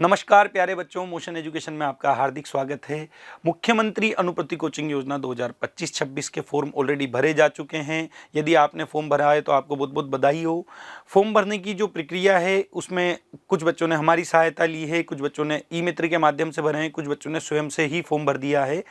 नमस्कार प्यारे बच्चों, मोशन एजुकेशन में आपका हार्दिक स्वागत है। मुख्यमंत्री अनुप्रति कोचिंग योजना 2025-26 के फॉर्म ऑलरेडी भरे जा चुके हैं। यदि आपने फॉर्म भरा है तो आपको बहुत बहुत बधाई हो। फॉर्म भरने की जो प्रक्रिया है उसमें कुछ बच्चों ने हमारी सहायता ली है, कुछ बच्चों ने ई मित्र के माध्यम से भरे हैं, कुछ बच्चों ने स्वयं से ही फॉर्म भर दिया है।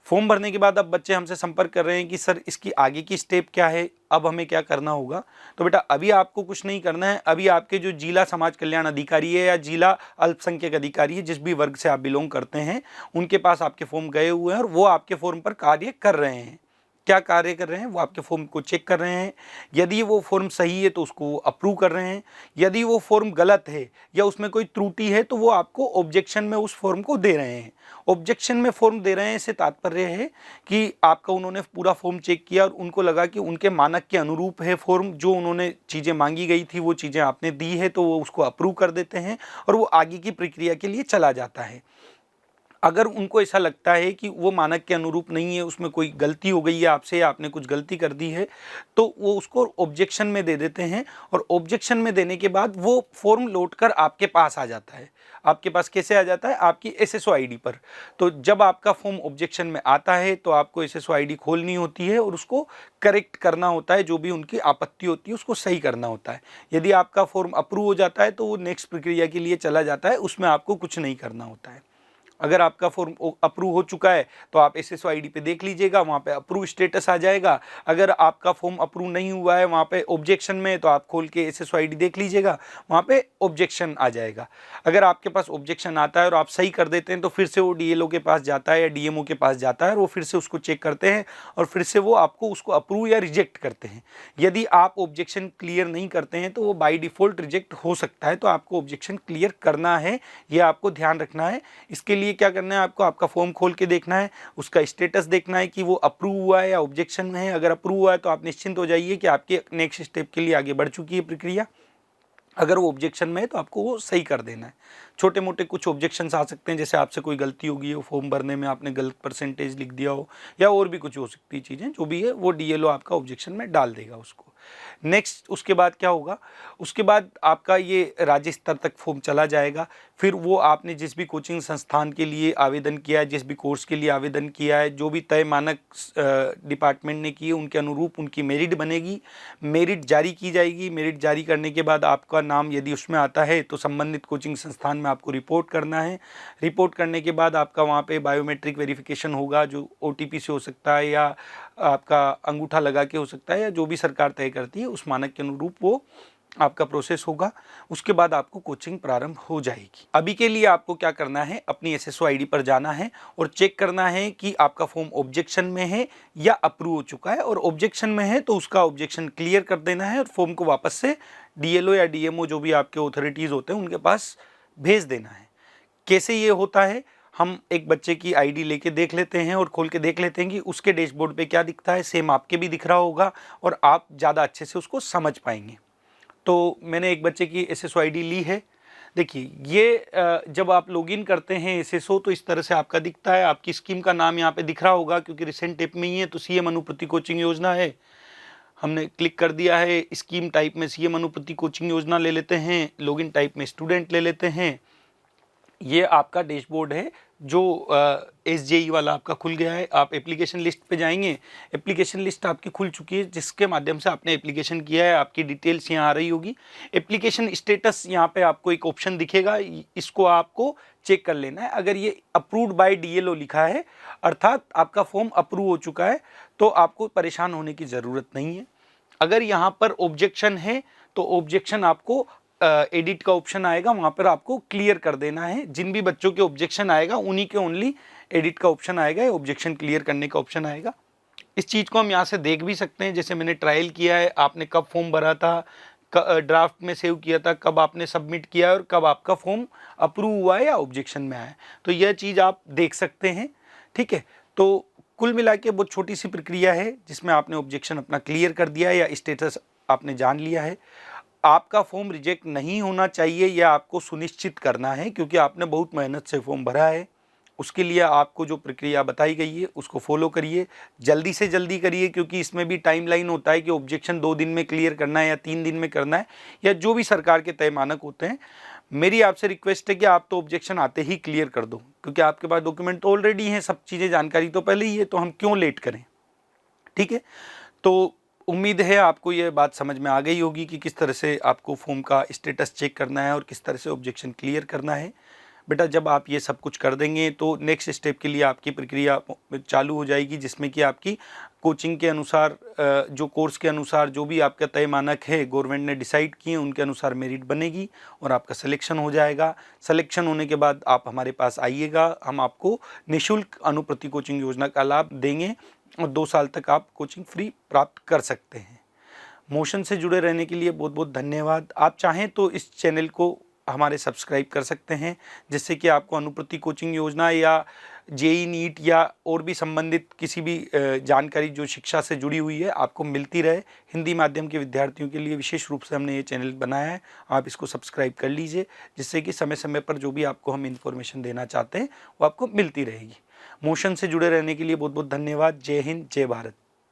फॉर्म भरने के बाद अब बच्चे हमसे संपर्क कर रहे हैं कि सर इसकी आगे की स्टेप क्या है, अब हमें क्या करना होगा। तो बेटा अभी आपको कुछ नहीं करना है। अभी आपके जो जिला समाज कल्याण अधिकारी है या जिला अल्पसंख्यक अधिकारी है, जिस भी वर्ग से आप बिलोंग करते हैं, उनके पास आपके फॉर्म गए हुए हैं और वो आपके फॉर्म पर कार्य कर रहे हैं। क्या कार्य कर रहे हैं? वो आपके फॉर्म को चेक कर रहे हैं। यदि वो फॉर्म सही है तो उसको अप्रूव कर रहे हैं। यदि वो फॉर्म गलत है या उसमें कोई त्रुटि है तो वो आपको ऑब्जेक्शन में उस फॉर्म को दे रहे हैं। ऑब्जेक्शन में फॉर्म दे रहे हैं इससे तात्पर्य है कि आपका उन्होंने पूरा फॉर्म चेक किया और उनको लगा कि उनके मानक के अनुरूप है फॉर्म, जो उन्होंने चीज़ें मांगी गई थी वो चीज़ें आपने दी है, तो वो उसको अप्रूव कर देते हैं और वो आगे की प्रक्रिया के लिए चला जाता है। अगर उनको ऐसा लगता है कि वो मानक के अनुरूप नहीं है, उसमें कोई गलती हो गई है आपसे या आपने कुछ गलती कर दी है, तो वो उसको ऑब्जेक्शन में दे देते हैं और ऑब्जेक्शन में देने के बाद वो फॉर्म लौट कर आपके पास आ जाता है। आपके पास कैसे आ जाता है? आपकी एसएसओ आईडी पर। तो जब आपका फॉर्म ऑब्जेक्शन में आता है तो आपको एसएसओ आईडी खोलनी होती है और उसको करेक्ट करना होता है, जो भी उनकी आपत्ति होती है उसको सही करना होता है। यदि आपका फॉर्म अप्रूव हो जाता है तो वो नेक्स्ट प्रक्रिया के लिए चला जाता है, उसमें आपको कुछ नहीं करना होता है। अगर आपका फॉर्म अप्रूव हो चुका है तो आप एसएसओ आईडी पे देख लीजिएगा, वहाँ पे अप्रूव स्टेटस आ जाएगा। अगर आपका फॉर्म अप्रूव नहीं हुआ है, वहाँ पे ऑब्जेक्शन में, तो आप खोल के एसएसओ आईडी देख लीजिएगा, वहाँ पे ऑब्जेक्शन आ जाएगा। अगर आपके पास ऑब्जेक्शन आता है और आप सही कर देते हैं तो फिर से वो डीएलओ के पास जाता है या डीएमओ के पास जाता है और वो फिर से उसको चेक करते हैं और फिर से वो आपको उसको अप्रूव या रिजेक्ट करते हैं। यदि आप ऑब्जेक्शन क्लियर नहीं करते हैं तो वो बाई डिफ़ॉल्ट रिजेक्ट हो सकता है, तो आपको ऑब्जेक्शन क्लियर करना है, ये आपको ध्यान रखना है। इसके लिए क्या करना है आपको? आपका फॉर्म खोल के देखना है, उसका स्टेटस देखना है कि वो अप्रूव हुआ है या ऑब्जेक्शन में है। अगर अप्रूव हुआ है तो आप निश्चिंत हो जाइए कि आपके नेक्स्ट स्टेप के लिए आगे बढ़ चुकी है प्रक्रिया। अगर वो ऑब्जेक्शन में है तो आपको वो सही कर देना है। छोटे मोटे कुछ ऑब्जेक्शंस आ सकते हैं, जैसे आपसे कोई गलती होगी हो फॉर्म भरने में, आपने गलत परसेंटेज लिख दिया हो या और भी कुछ हो सकती है चीज़ें, जो भी है वो डीएलओ आपका ऑब्जेक्शन में डाल देगा उसको। नेक्स्ट उसके बाद क्या होगा? उसके बाद आपका ये राज्य स्तर तक फॉर्म चला जाएगा। फिर वो आपने जिस भी कोचिंग संस्थान के लिए आवेदन किया है, जिस भी कोर्स के लिए आवेदन किया है, जो भी तय मानक डिपार्टमेंट ने किए उनके अनुरूप उनकी मेरिट बनेगी, मेरिट जारी की जाएगी। मेरिट जारी करने के बाद आपका नाम यदि उसमें आता है तो संबंधित कोचिंग संस्थान में आपको रिपोर्ट करना है। रिपोर्ट करने के बाद आपका वहाँ पे बायोमेट्रिक वेरिफिकेशन होगा, जो ओटीपी से हो सकता है या आपका अंगूठा लगा के हो सकता है, या जो भी सरकार तय करती है उस मानक के अनुरूप वो आपका प्रोसेस होगा। उसके बाद आपको कोचिंग प्रारंभ हो जाएगी। अभी के लिए आपको क्या करना है? अपनी एसएसओ आईडी पर जाना है और चेक करना है कि आपका फॉर्म ऑब्जेक्शन में है या अप्रूव हो चुका है, और ऑब्जेक्शन में है तो उसका ऑब्जेक्शन क्लियर कर देना है और फॉर्म को वापस से डीएलओ या डीएमओ, जो भी आपके ऑथोरिटीज़ होते हैं, उनके पास भेज देना है। कैसे ये होता है? हम एक बच्चे की आईडी लेके देख लेते हैं और खोल के देख लेते हैं कि उसके डैशबोर्ड पे क्या दिखता है। सेम आपके भी दिख रहा होगा और आप ज़्यादा अच्छे से उसको समझ पाएंगे। तो मैंने एक बच्चे की एसएसओ आईडी ली है। देखिए ये जब आप लॉगिन करते हैं एसएसओ तो इस तरह से आपका दिखता है। आपकी स्कीम का नाम यहाँ पे दिख रहा होगा, क्योंकि रिसेंट टिप में ही है तो सीएम अनुप्रति कोचिंग योजना है। हमने क्लिक कर दिया है। स्कीम टाइप में सीएम अनुप्रति कोचिंग योजना ले लेते हैं, लॉगिन टाइप में स्टूडेंट ले लेते हैं। ये आपका डैशबोर्ड है जो एसजेई वाला आपका खुल गया है। आप एप्लीकेशन लिस्ट पे जाएंगे, एप्लीकेशन लिस्ट आपकी खुल चुकी है, जिसके माध्यम से आपने एप्लीकेशन किया है। आपकी डिटेल्स यहाँ आ रही होगी। एप्लीकेशन स्टेटस यहाँ पे आपको एक ऑप्शन दिखेगा, इसको आपको चेक कर लेना है। अगर ये अप्रूव्ड बाय डीएलओ लिखा है, अर्थात आपका फॉर्म अप्रूव हो चुका है, तो आपको परेशान होने की ज़रूरत नहीं है। अगर यहाँ पर ऑब्जेक्शन है तो ऑब्जेक्शन आपको एडिट का ऑप्शन आएगा, वहाँ पर आपको क्लियर कर देना है। जिन भी बच्चों के ऑब्जेक्शन आएगा उन्हीं के ओनली एडिट का ऑप्शन आएगा, ऑब्जेक्शन क्लियर करने का ऑप्शन आएगा। इस चीज़ को हम यहाँ से देख भी सकते हैं। जैसे मैंने ट्रायल किया है, आपने कब फॉर्म भरा था, ड्राफ्ट में सेव किया था, कब आपने सबमिट किया और कब आपका फॉर्म अप्रूव हुआ है या ऑब्जेक्शन में आया है, तो यह चीज़ आप देख सकते हैं। ठीक है, तो कुल मिला के बहुत छोटी सी प्रक्रिया है जिसमें आपने ऑब्जेक्शन अपना क्लियर कर दिया है या स्टेटस आपने जान लिया है। आपका फॉर्म रिजेक्ट नहीं होना चाहिए, यह आपको सुनिश्चित करना है, क्योंकि आपने बहुत मेहनत से फॉर्म भरा है। उसके लिए आपको जो प्रक्रिया बताई गई है उसको फॉलो करिए, जल्दी से जल्दी करिए, क्योंकि इसमें भी टाइमलाइन होता है कि ऑब्जेक्शन 2 दिन में क्लियर करना है या 3 दिन में करना है, या जो भी सरकार के तय मानक होते हैं। मेरी आपसे रिक्वेस्ट है कि आप तो ऑब्जेक्शन आते ही क्लियर कर दो, क्योंकि आपके पास डॉक्यूमेंट तो ऑलरेडी हैं, सब चीज़ें जानकारी तो पहले ही है, तो हम क्यों लेट करें। ठीक है, तो उम्मीद है आपको ये बात समझ में आ गई होगी कि किस तरह से आपको फॉर्म का स्टेटस चेक करना है और किस तरह से ऑब्जेक्शन क्लियर करना है। बेटा जब आप ये सब कुछ कर देंगे तो नेक्स्ट स्टेप के लिए आपकी प्रक्रिया चालू हो जाएगी, जिसमें कि आपकी कोचिंग के अनुसार जो कोर्स के अनुसार जो भी आपका तय मानक है गवर्नमेंट ने डिसाइड किए उनके अनुसार मेरिट बनेगी और आपका सिलेक्शन हो जाएगा। सिलेक्शन होने के बाद आप हमारे पास आइएगा, हम आपको निःशुल्क अनुप्रति कोचिंग योजना का लाभ देंगे और 2 साल तक आप कोचिंग फ्री प्राप्त कर सकते हैं। मोशन से जुड़े रहने के लिए बहुत बहुत धन्यवाद। आप चाहें तो इस चैनल को हमारे सब्सक्राइब कर सकते हैं, जिससे कि आपको अनुप्रति कोचिंग योजना या जेई नीट या और भी संबंधित किसी भी जानकारी जो शिक्षा से जुड़ी हुई है आपको मिलती रहे। हिंदी माध्यम के विद्यार्थियों के लिए विशेष रूप से हमने ये चैनल बनाया है, आप इसको सब्सक्राइब कर लीजिए, जिससे कि समय समय पर जो भी आपको हम इन्फॉर्मेशन देना चाहते हैं वो आपको मिलती रहेगी। मोशन से जुड़े रहने के लिए बहुत बहुत धन्यवाद। जय हिंद, जय भारत।